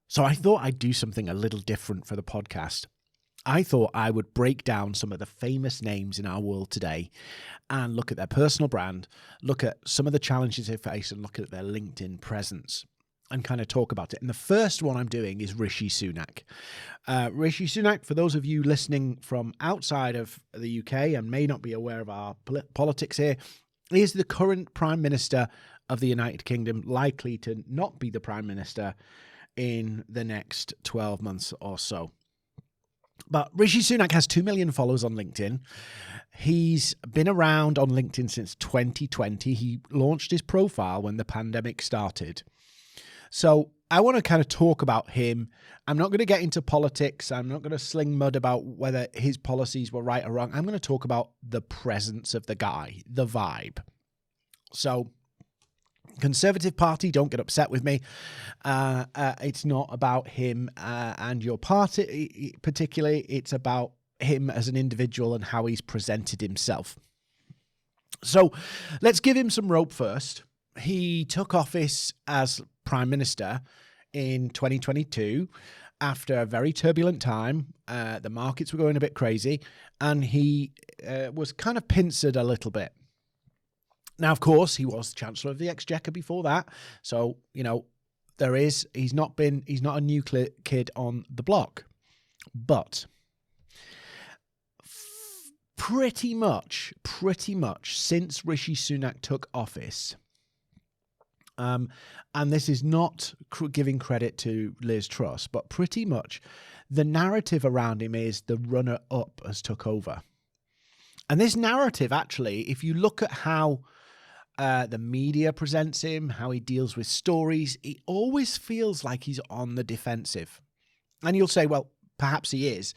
So I thought I'd do something a little different for the podcast. I thought I would break down some of the famous names in our world today and look at their personal brand, look at some of the challenges they face, and look at their LinkedIn presence and kind of talk about it. And the first one I'm doing is Rishi Sunak. Rishi Sunak, for those of you listening from outside of the UK and may not be aware of our politics here, is the current Prime Minister of the United Kingdom, likely to not be the Prime Minister in the next 12 months or so. But Rishi Sunak has 2 million followers on LinkedIn. He's been around on LinkedIn since 2020. He launched his profile when the pandemic started. So I want to kind of talk about him. I'm not going to get into politics. I'm not going to sling mud about whether his policies were right or wrong. I'm going to talk about the presence of the guy, the vibe. So Conservative Party, don't get upset with me. It's not about him and your party particularly. It's about him as an individual and how he's presented himself. So let's give him some rope first. He took office as Prime Minister in 2022 after a very turbulent time. The markets were going a bit crazy, and he was kind of pincered a little bit. Now, of course, he was Chancellor of the Exchequer before that. So, you know, he's not a new kid on the block. But pretty much since Rishi Sunak took office, and this is not giving credit to Liz Truss, but pretty much the narrative around him is the runner-up has took over. And this narrative, actually, if you look at how the media presents him, how he deals with stories, it always feels like he's on the defensive. And you'll say, well, perhaps he is.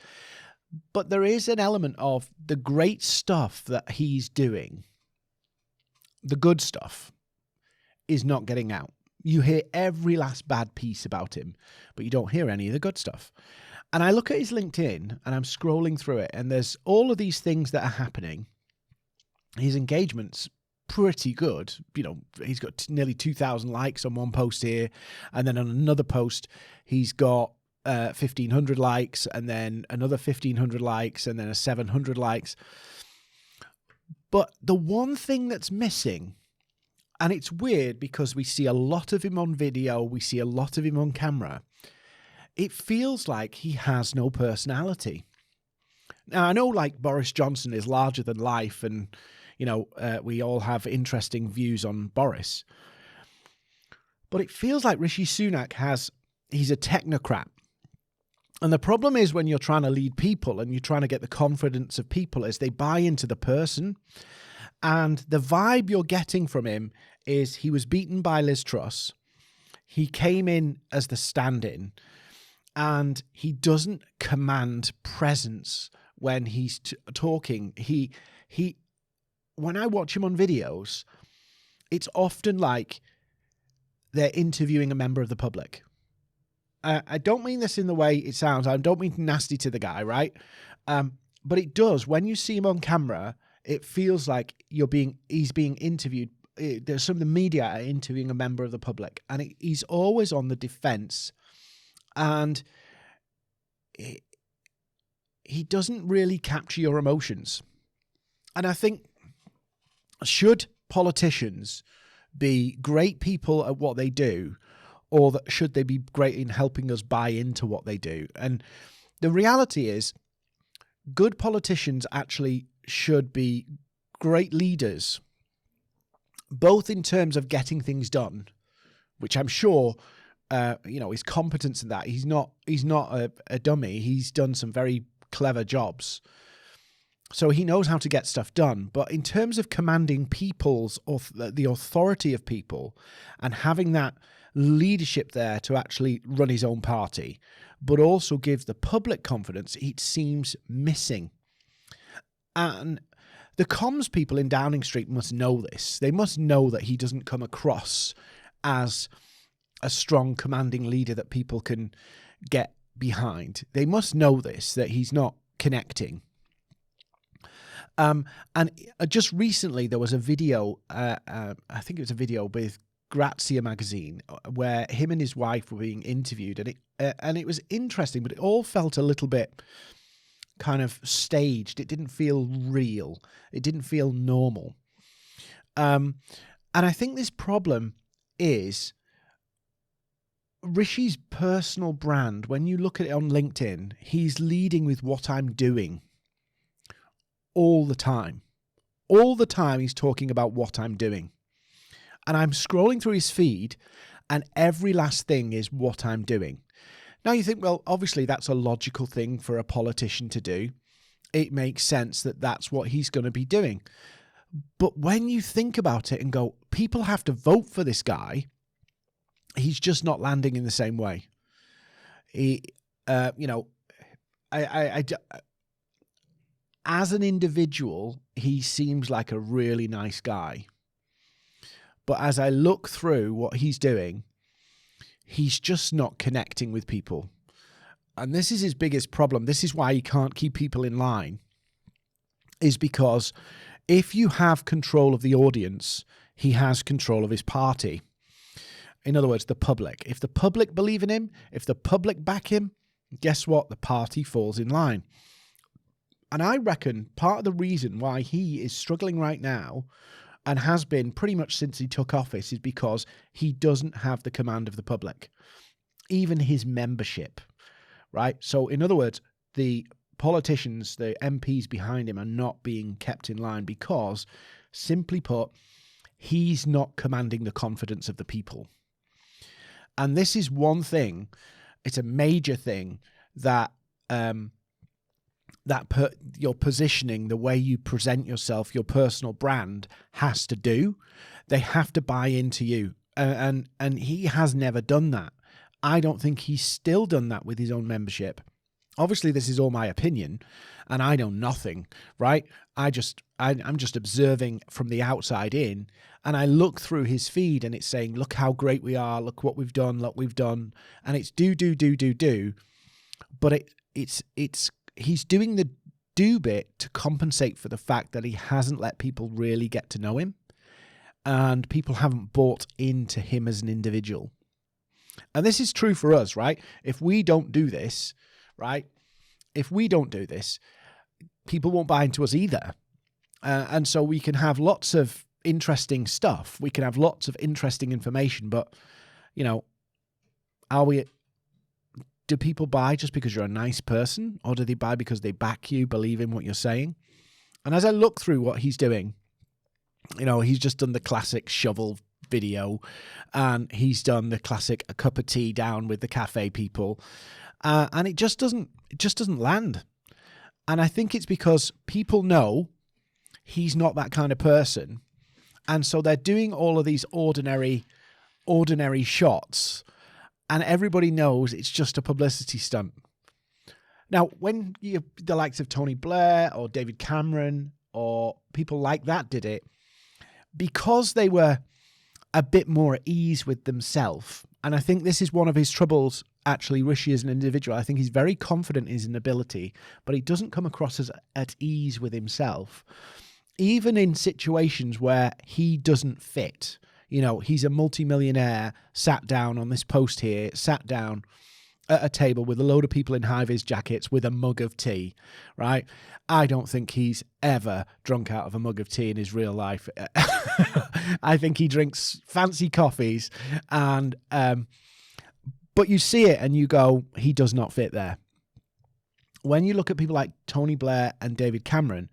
But there is an element of the great stuff that he's doing, the good stuff, is not getting out. You hear every last bad piece about him, but you don't hear any of the good stuff. And I look at his LinkedIn and I'm scrolling through it, and there's all of these things that are happening. His engagement's pretty good. You know, he's got nearly 2,000 likes on one post here, and then on another post he's got 1,500 likes, and then another 1,500 likes, and then a 700 likes. But the one thing that's missing, and it's weird because we see a lot of him on video, we see a lot of him on camera, it feels like he has no personality. Now, I know like Boris Johnson is larger than life, and you know, we all have interesting views on Boris. But it feels like Rishi Sunak he's a technocrat. And the problem is when you're trying to lead people and you're trying to get the confidence of people is they buy into the person. And the vibe you're getting from him is he was beaten by Liz Truss. He came in as the stand-in, and he doesn't command presence when he's talking. When I watch him on videos, it's often like they're interviewing a member of the public. I don't mean this in the way it sounds. I don't mean nasty to the guy, right? But it does. When you see him on camera, it feels like he's being interviewed. There's some of the media are interviewing a member of the public, and he's always on the defense, and he doesn't really capture your emotions. And I think, should politicians be great people at what they do, or should they be great in helping us buy into what they do? And the reality is, good politicians actually should be great leaders, both in terms of getting things done, which I'm sure, his competence in that. He's not a dummy. He's done some very clever jobs. So he knows how to get stuff done. But in terms of commanding the authority of people and having that leadership there to actually run his own party, but also give the public confidence, it seems missing. And the comms people in Downing Street must know this. They must know that he doesn't come across as a strong, commanding leader that people can get behind. They must know this, that he's not connecting. And just recently there was a video, I think it was a video with Grazia magazine where him and his wife were being interviewed, and it was interesting, but it all felt a little bit kind of staged. It didn't feel real. It didn't feel normal. And I think this problem is Rishi's personal brand. When you look at it on LinkedIn, he's leading with what I'm doing all the time. All the time he's talking about what I'm doing. And I'm scrolling through his feed and every last thing is what I'm doing. Now you think, well, obviously that's a logical thing for a politician to do. It makes sense that that's what he's going to be doing. But when you think about it and go, people have to vote for this guy, he's just not landing in the same way. As an individual, he seems like a really nice guy. But as I look through what he's doing, he's just not connecting with people. And this is his biggest problem. This is why he can't keep people in line, is because if you have control of the audience, he has control of his party. In other words, the public. If the public believe in him, if the public back him, guess what? The party falls in line. And I reckon part of the reason why he is struggling right now, and has been pretty much since he took office, is because he doesn't have the command of the public, even his membership, right? So in other words, the politicians, the MPs behind him are not being kept in line because, simply put, he's not commanding the confidence of the people. And this is one thing, it's a major thing that your positioning, the way you present yourself, your personal brand has to do. They have to buy into you. And he has never done that. I don't think he's still done that with his own membership. Obviously, this is all my opinion, and I know nothing, right? I'm just observing from the outside in, and I look through his feed, and it's saying, look how great we are, look what we've done, and it's do. But he's doing the do bit to compensate for the fact that he hasn't let people really get to know him, and people haven't bought into him as an individual. And this is true for us, right? If we don't do this, right? If we don't do this, people won't buy into us either. And so we can have lots of interesting stuff. We can have lots of interesting information, but, do people buy just because you're a nice person, or do they buy because they back you, believe in what you're saying? And as I look through what he's doing, he's just done the classic shovel video, and he's done the classic a cup of tea down with the cafe people, and it just doesn't land. And I think it's because people know he's not that kind of person, and so they're doing all of these ordinary shots, and everybody knows it's just a publicity stunt. Now, when the likes of Tony Blair or David Cameron or people like that did it, because they were a bit more at ease with themselves, and I think this is one of his troubles, actually, Rishi as an individual. I think he's very confident in his ability, but he doesn't come across as at ease with himself, even in situations where he doesn't fit. He's a multimillionaire, sat down on this post here, sat down at a table with a load of people in high-vis jackets with a mug of tea, right? I don't think he's ever drunk out of a mug of tea in his real life. I think he drinks fancy coffees, and but you see it and you go, he does not fit there. When you look at people like Tony Blair and David Cameron,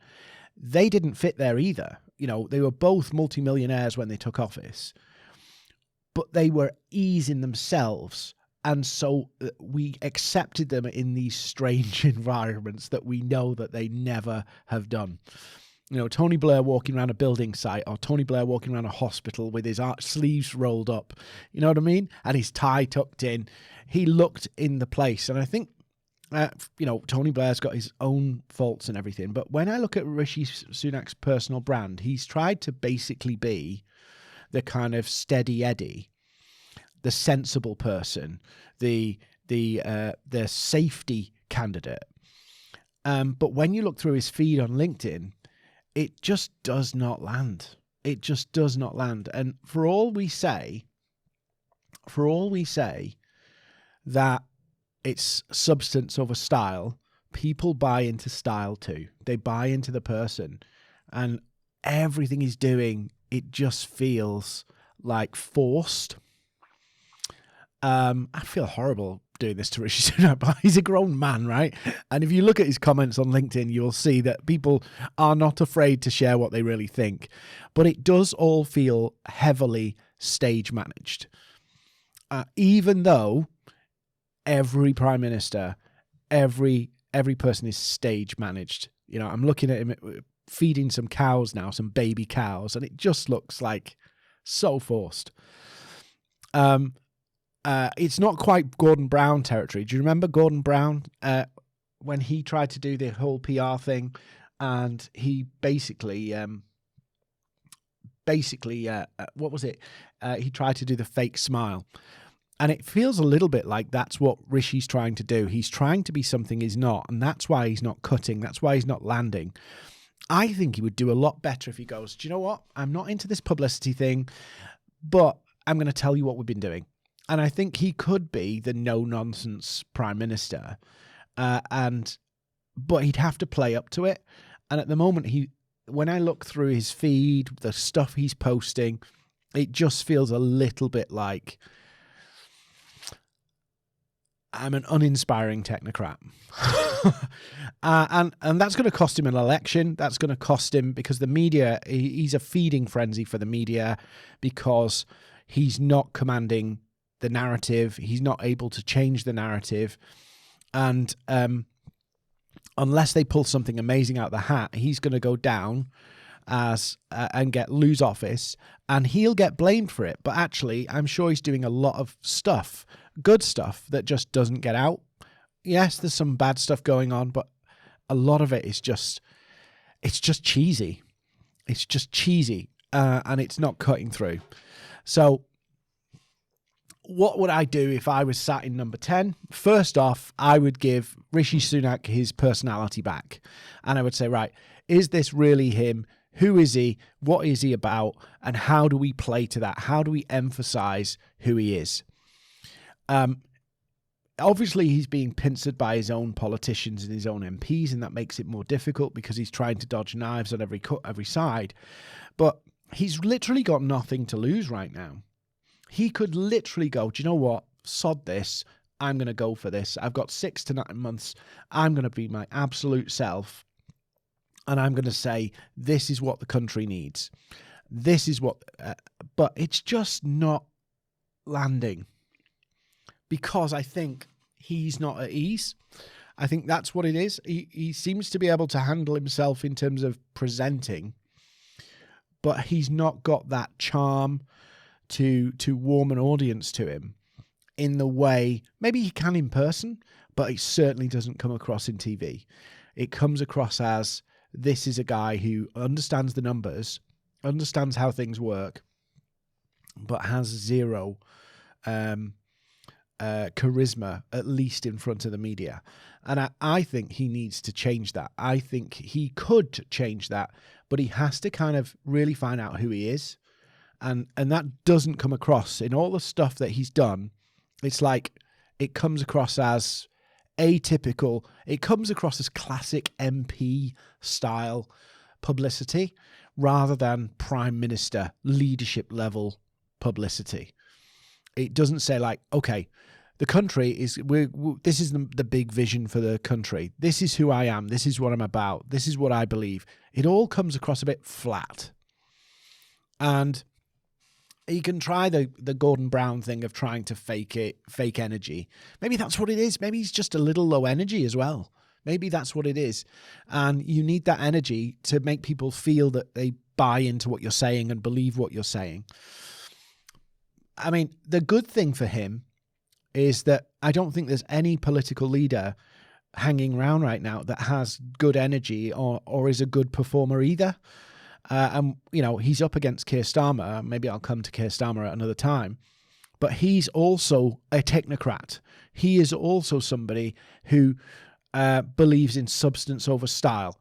they didn't fit there either. They were both multimillionaires when they took office, but they were easing themselves. And so we accepted them in these strange environments that we know that they never have done. Tony Blair walking around a building site, or Tony Blair walking around a hospital with his sleeves rolled up, you know what I mean? And his tie tucked in. He looked in the place. And I think, Tony Blair's got his own faults and everything. But when I look at Rishi Sunak's personal brand, he's tried to basically be the kind of steady Eddie, the sensible person, the safety candidate. But when you look through his feed on LinkedIn, it just does not land. It just does not land. And for all we say for all we say that it's substance over style, people buy into style too. They buy into the person, and everything he's doing, it just feels like forced. I feel horrible doing this to Rishi Sunak, but he's a grown man, right? And if you look at his comments on LinkedIn, you'll see that people are not afraid to share what they really think. But it does all feel heavily stage managed. Even though every prime minister, every person is stage managed. You know, I'm looking at him feeding some cows now, some baby cows, and it just looks like so forced. It's not quite Gordon Brown territory. Do you remember Gordon Brown when he tried to do the whole PR thing, and he basically what was it? He tried to do the fake smile. And it feels a little bit like that's what Rishi's trying to do. He's trying to be something he's not, and that's why he's not cutting. That's why he's not landing. I think he would do a lot better if he goes, do you know what? I'm not into this publicity thing, but I'm going to tell you what we've been doing. And I think he could be the no-nonsense prime minister, but he'd have to play up to it. And at the moment, when I look through his feed, the stuff he's posting, it just feels a little bit like I'm an uninspiring technocrat. and that's going to cost him an election. That's going to cost him, because the media, he's a feeding frenzy for the media, because he's not commanding the narrative. He's not able to change the narrative. And unless they pull something amazing out of the hat, he's going to go down as and lose office, and he'll get blamed for it. But actually, I'm sure he's doing a lot of stuff, good stuff, that just doesn't get out. Yes, there's some bad stuff going on, but a lot of it is just cheesy. It's just cheesy, and it's not cutting through. So what would I do if I was sat in number 10? First off, I would give Rishi Sunak his personality back. And I would say, right, is this really him? Who is he? What is he about? And how do we play to that? How do we emphasize who he is? Obviously, he's being pincered by his own politicians and his own MPs, and that makes it more difficult because he's trying to dodge knives on every side. But he's literally got nothing to lose right now. He could literally go, do you know what? Sod this. I'm going to go for this. I've got 6 to 9 months. I'm going to be my absolute self. And I'm going to say, this is what the country needs. This is what... but it's just not landing. Because I think he's not at ease. I think that's what it is. He seems to be able to handle himself in terms of presenting. But he's not got that charm to warm an audience to him in the way maybe he can in person, but it certainly doesn't come across in TV. It comes across as, this is a guy who understands the numbers, understands how things work, but has zero charisma, at least in front of the media. And I think he needs to change that. I think he could change that, but he has to kind of really find out who he is. And that doesn't come across in all the stuff that he's done. It's like it comes across as atypical. It comes across as classic MP style publicity rather than prime minister leadership level publicity. It doesn't say like, okay, the country is, this is the big vision for the country. This is who I am. This is what I'm about. This is what I believe. It all comes across a bit flat. And you can try the Gordon Brown thing of trying to fake energy. Maybe that's what it is. Maybe he's just a little low energy as well. Maybe that's what it is. And you need that energy to make people feel that they buy into what you're saying and believe what you're saying. I mean, the good thing for him is that I don't think there's any political leader hanging around right now that has good energy or is a good performer either. And, you know, he's up against Keir Starmer. Maybe I'll come to Keir Starmer at another time. But he's also a technocrat. He is also somebody who believes in substance over style.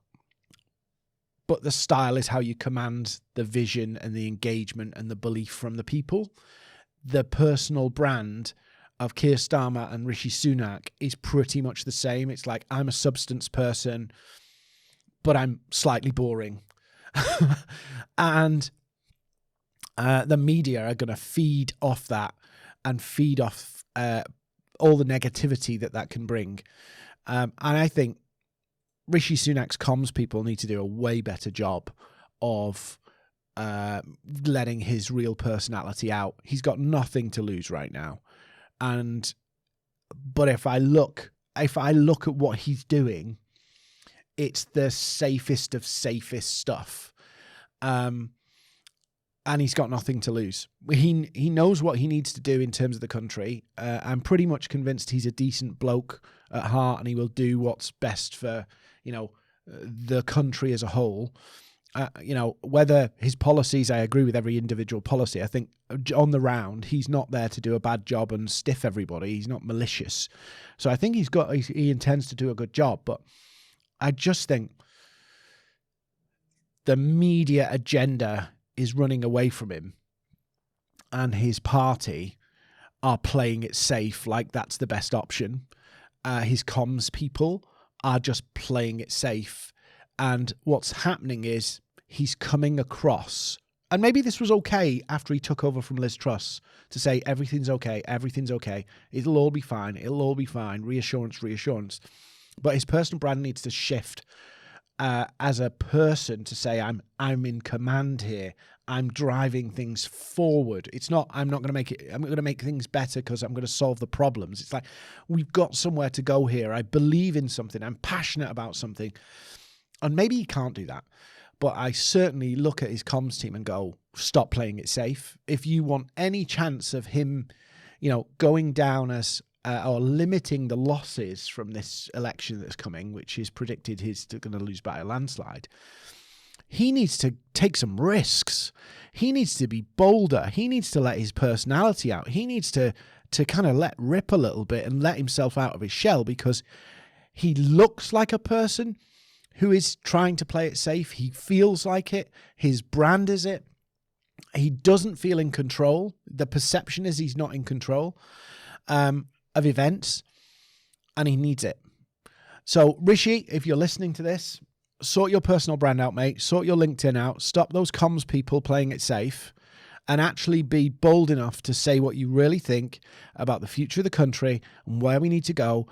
But the style is how you command the vision and the engagement and the belief from the people. the personal brand of Keir Starmer and Rishi Sunak is pretty much the same. It's like, I'm a substance person, but I'm slightly boring. And the media are going to feed off that and feed off all the negativity that can bring. And I think Rishi Sunak's comms people need to do a way better job of letting his real personality out. He's got nothing to lose right now. But if I look at what he's doing, it's the safest of safest stuff. And he's got nothing to lose. He knows what he needs to do in terms of the country. I'm pretty much convinced he's a decent bloke at heart, and he will do what's best for, the country as a whole. Whether his policies, I agree with every individual policy. I think on the round, he's not there to do a bad job and stiff everybody. He's not malicious. So I think he intends to do a good job. But I just think the media agenda is running away from him, and his party are playing it safe like that's the best option. His comms people are just playing it safe. And what's happening is he's coming across, and maybe this was okay after he took over from Liz Truss, to say everything's okay, it'll all be fine, reassurance. But his personal brand needs to shift as a person to say, I'm in command here. I'm driving things forward. It's not, I'm going to make things better because I'm going to solve the problems. It's like, we've got somewhere to go here. I believe in something. I'm passionate about something. And maybe he can't do that. But I certainly look at his comms team and go, stop playing it safe. If you want any chance of him, going down as or limiting the losses from this election that's coming, which is predicted he's going to lose by a landslide, he needs to take some risks. He needs to be bolder. He needs to let his personality out. He needs to kind of let rip a little bit and let himself out of his shell, because he looks like a person who is trying to play it safe. He feels like it. His brand is it. He doesn't feel in control. The perception is he's not in control of events, and he needs it. So, Rishi, if you're listening to this, sort your personal brand out, mate. Sort your LinkedIn out. Stop those comms people playing it safe, and actually be bold enough to say what you really think about the future of the country and where we need to go.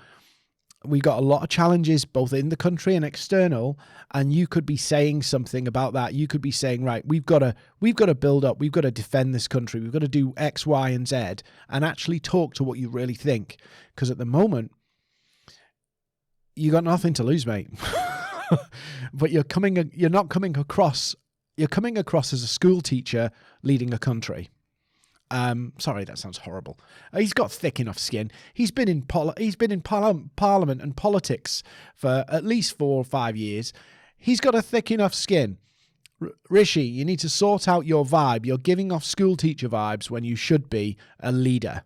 We've got a lot of challenges, both in the country and external, and you could be saying something about that. You could be saying, right, we've got to build up, we've got to defend this country, we've got to do X, Y, and Z, and actually talk to what you really think. Because at the moment, you got nothing to lose, mate. But you're coming across as a school teacher leading a country. Sorry, that sounds horrible. He's got thick enough skin. He's been in Parliament and politics for at least 4 or 5 years. He's got a thick enough skin. Rishi, you need to sort out your vibe. You're giving off school teacher vibes when you should be a leader.